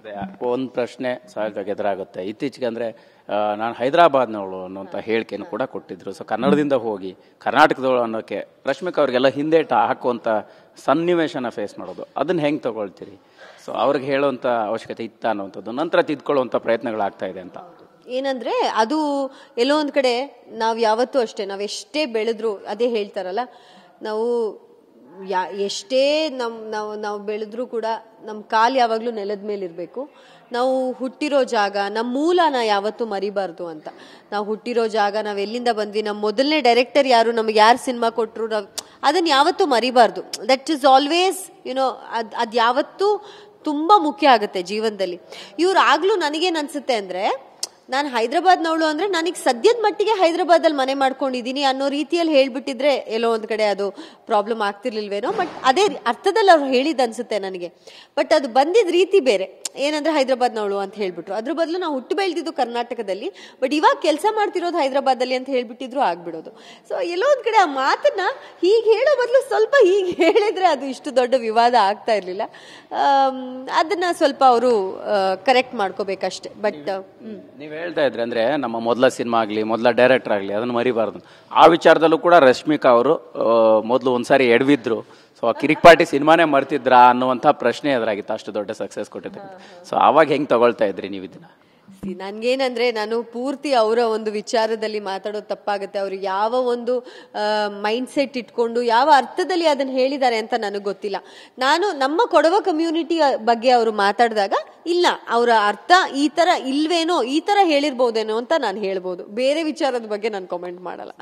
ಅದೇ ಒಂದು ಪ್ರಶ್ನೆ ಸಹಜವಾಗಿ ಎದುರಾಗುತ್ತೆ. ಇತ್ತೀಚೆಗೆ ಅಂದರೆ ನಾನು ಹೈದರಾಬಾದ್ನವಳು ಅನ್ನೋಂಥ ಹೇಳಿಕೆಯನ್ನು ಕೂಡ ಕೊಟ್ಟಿದ್ರು. ಸೊ ಕನ್ನಡದಿಂದ ಹೋಗಿ ಕರ್ನಾಟಕದವಳು ಅನ್ನೋಕ್ಕೆ ರಶ್ಮಿಕಾ ಅವರಿಗೆಲ್ಲ ಹಿಂದೇಟ ಹಾಕುವಂಥ ಸನ್ನಿವೇಶನ ಫೇಸ್ ಮಾಡೋದು, ಅದನ್ನು ಹೆಂಗೆ ತಗೊಳ್ತೀರಿ? ಸೊ ಅವ್ರಿಗೆ ಹೇಳುವಂಥ ಅವಶ್ಯಕತೆ ಇತ್ತ ಅನ್ನುವಂಥದ್ದು ನಂತರ ತಿದ್ಕೊಳ್ಳುವಂಥ ಪ್ರಯತ್ನಗಳಾಗ್ತಾ ಇದೆ ಅಂತ. ಏನಂದ್ರೆ ಅದು ಎಲ್ಲೋ ಒಂದ್ ಕಡೆ ನಾವು ಯಾವತ್ತೂ ಅಷ್ಟೇ, ನಾವ್ ಎಷ್ಟೇ ಬೆಳೆದ್ರು ಅದೇ ಹೇಳ್ತಾರಲ್ಲ, ನಾವು ಎಷ್ಟೇ ನಾವು ಬೆಳೆದ್ರು ಕೂಡ ನಮ್ಮ ಕಾಲು ಯಾವಾಗ್ಲೂ ನೆಲದ ಮೇಲೆ ಇರಬೇಕು. ನಾವು ಹುಟ್ಟಿರೋ ಜಾಗ, ನಮ್ಮ ಮೂಲನ ಯಾವತ್ತೂ ಮರಿಬಾರ್ದು ಅಂತ. ನಾವು ಹುಟ್ಟಿರೋ ಜಾಗ, ನಾವ್ ಎಲ್ಲಿಂದ ಬಂದ್ವಿ, ನಮ್ಮ ಮೊದಲನೇ ಡೈರೆಕ್ಟರ್ ಯಾರು, ನಮ್ಗೆ ಯಾರು ಸಿನಿಮಾ ಕೊಟ್ಟರು, ಅದನ್ನ ಯಾವತ್ತೂ ಮರಿಬಾರ್ದು. ದಟ್ ಇಸ್ ಆಲ್ವೇಸ್ ಯುನೋ ಅದ್ ಯಾವತ್ತೂ ತುಂಬಾ ಮುಖ್ಯ ಆಗುತ್ತೆ ಜೀವನದಲ್ಲಿ. ಇವ್ರು ಆಗ್ಲೂ ನನಗೇನ್ ಅನ್ಸುತ್ತೆ ಅಂದ್ರೆ, ನಾನು ಹೈದರಾಬಾದ್ನವಳು ಅಂದ್ರೆ ನನಗೆ ಸದ್ಯದ ಮಟ್ಟಿಗೆ ಹೈದರಾಬಾದಲ್ಲಿ ಮನೆ ಮಾಡ್ಕೊಂಡಿದ್ದೀನಿ ಅನ್ನೋ ರೀತಿಯಲ್ಲಿ ಹೇಳ್ಬಿಟ್ಟಿದ್ರೆ ಎಲ್ಲೋ ಒಂದ್ ಕಡೆ ಅದು ಪ್ರಾಬ್ಲಮ್ ಆಗ್ತಿರ್ಲಿಲ್ವೇನೋ. ಬಟ್ ಅದೇ ಅರ್ಥದಲ್ಲಿ ಅವ್ರು ಹೇಳಿದ್ ಅನ್ಸುತ್ತೆ ನನಗೆ. ಬಟ್ ಅದು ಬಂದಿದ್ ರೀತಿ ಬೇರೆ, ಏನಂದ್ರೆ ಹೈದರಾಬಾದ್ನವಳು ಅಂತ ಹೇಳ್ಬಿಟ್ರು. ಅದ್ರ ಬದಲು ನಾವು ಹುಟ್ಟು ಬೆಳೆದಿದ್ದು ಕರ್ನಾಟಕದಲ್ಲಿ, ಬಟ್ ಇವಾಗ ಕೆಲಸ ಮಾಡ್ತಿರೋದು ಹೈದರಾಬಾದಲ್ಲಿ ಅಂತ ಹೇಳ್ಬಿಟ್ಟಿದ್ರು ಆಗ್ಬಿಡೋದು. ಸೊ ಎಲ್ಲೋ ಒಂದ್ ಕಡೆ ಆ ಮಾತನ್ನ ಹೀಗೆ ಹೇಳೋ ಬದಲು ಸ್ವಲ್ಪ ಹೀಗೆ ಹೇಳಿದ್ರೆ ಅದು ಇಷ್ಟು ದೊಡ್ಡ ವಿವಾದ ಆಗ್ತಾ ಇರ್ಲಿಲ್ಲ. ಅದನ್ನ ಸ್ವಲ್ಪ ಅವರು ಕರೆಕ್ಟ್ ಮಾಡ್ಕೋಬೇಕಷ್ಟೆ. ಬಟ್ ನೀವು ಹೇಳ್ತಾ ಇದ್ರಿ ಅಂದ್ರೆ ನಮ್ಮ ಮೊದಲ ಸಿನಿಮಾ ಆಗಲಿ, ಮೊದಲ ಡೈರೆಕ್ಟರ್ ಆಗಲಿ, ಅದನ್ನು ಮರಿಬಾರ್ದು. ಆ ವಿಚಾರದಲ್ಲೂ ಕೂಡ ರಶ್ಮಿಕಾ ಅವರು ಮೊದಲು ಒಂದ್ಸಾರಿ ಎಡವಿದ್ರು. ಸೊ ಆ ಕಿರಿಕ್ ಪಾರ್ಟಿ ಸಿನಿಮಾನೇ ಮರ್ತಿದ್ರಾ ಅನ್ನುವಂಥ ಪ್ರಶ್ನೆ ಎದುರಾಗಿತ್ತು, ಅಷ್ಟು ದೊಡ್ಡ ಸಕ್ಸಸ್ ಕೊಟ್ಟಿದ್ರು. ಸೊ ಅವಾಗ ಹೆಂಗೆ ತಗೊಳ್ತಾ ಇದ್ರಿ ನೀವು ಇದನ್ನ? ನನ್ಗೇನಂದ್ರೆ, ನಾನು ಪೂರ್ತಿ ಅವರ ಒಂದು ವಿಚಾರದಲ್ಲಿ ಮಾತಾಡೋದು ತಪ್ಪಾಗುತ್ತೆ. ಅವರು ಯಾವ ಒಂದು ಮೈಂಡ್ ಸೆಟ್ ಇಟ್ಕೊಂಡು ಯಾವ ಅರ್ಥದಲ್ಲಿ ಅದನ್ನ ಹೇಳಿದ್ದಾರೆ ಅಂತ ನನಗೆ ಗೊತ್ತಿಲ್ಲ. ನಾನು ನಮ್ಮ ಕೊಡವ ಕಮ್ಯುನಿಟಿ ಬಗ್ಗೆ ಅವರು ಮಾತಾಡಿದಾಗ ಇಲ್ಲ, ಅವರ ಅರ್ಥ ಈ ತರ ಇಲ್ವೇನೋ, ಈ ತರ ಹೇಳಿರ್ಬೋದೇನೋ ಅಂತ ನಾನು ಹೇಳ್ಬೋದು. ಬೇರೆ ವಿಚಾರದ ಬಗ್ಗೆ ನಾನು ಕಾಮೆಂಟ್ ಮಾಡಲ್ಲ.